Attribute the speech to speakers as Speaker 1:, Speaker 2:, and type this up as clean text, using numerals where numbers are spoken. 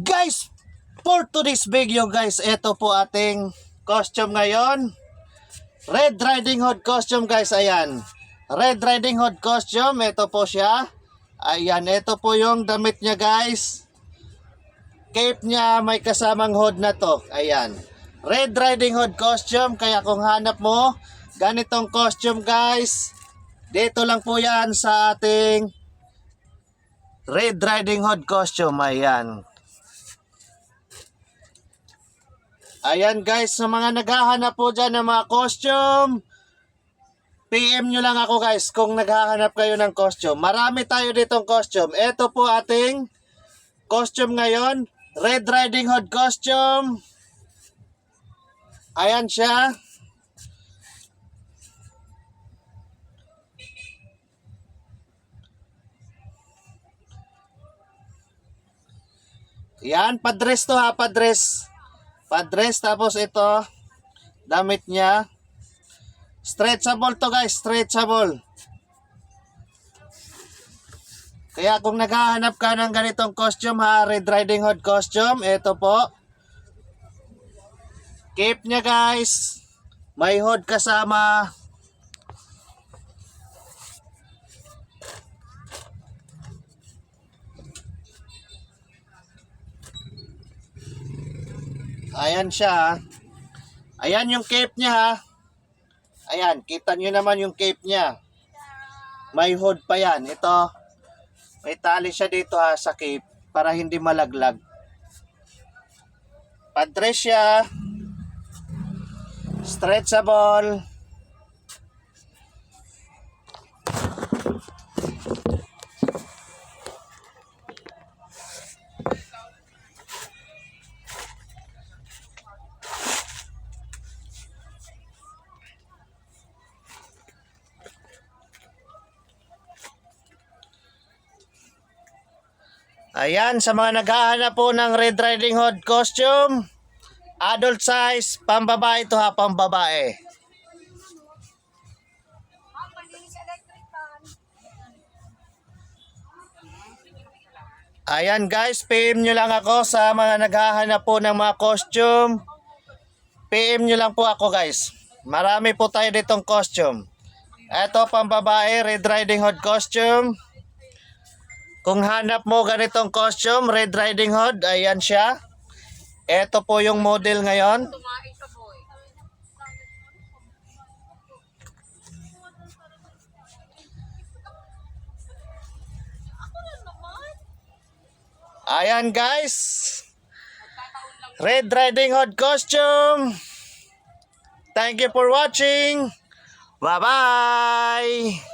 Speaker 1: Guys, for today's video guys, ito po ating costume ngayon. Red Riding Hood costume guys, ayan. Red Riding Hood costume, ito po siya. Ayan, ito po yung damit niya guys. Cape niya may kasamang hood na to. Ayan. Red Riding Hood costume, kaya kung hanap mo ganitong costume guys, dito lang po yan sa ating Red Riding Hood costume. Ayan. Ayan guys, sa mga naghahanap po dyan ng mga costume, PM nyo lang ako guys kung naghahanap kayo ng costume. Marami tayo ditong costume. Ito po ating costume ngayon. Red Riding Hood costume. Ayan siya. Yan, padress to ha, padress. Padress, tapos ito, damit niya. Stretchable to guys, stretchable. Kaya kung naghahanap ka ng ganitong costume ha, Red Riding Hood costume, ito po. Cape niya guys, may hood kasama. Ayan siya. Ayan yung cape niya ha. Ayan, kita nyo naman yung cape niya. May hood pa yan. Ito, may tali siya dito ha sa cape para hindi malaglag. Padress siya. Stretchable. Ayan, sa mga naghahanap po ng Red Riding Hood costume, adult size, pambabae ito ha, pambabae. Ayan guys, PM nyo lang ako sa mga naghahanap po ng mga costume. PM nyo lang po ako guys. Marami po tayo ditong costume. Ito pambabae, Red Riding Hood costume. Kung hanap mo ganitong costume, Red Riding Hood, ayan siya. Ito po yung model ngayon. Ayan guys. Red Riding Hood costume. Thank you for watching. Bye-bye.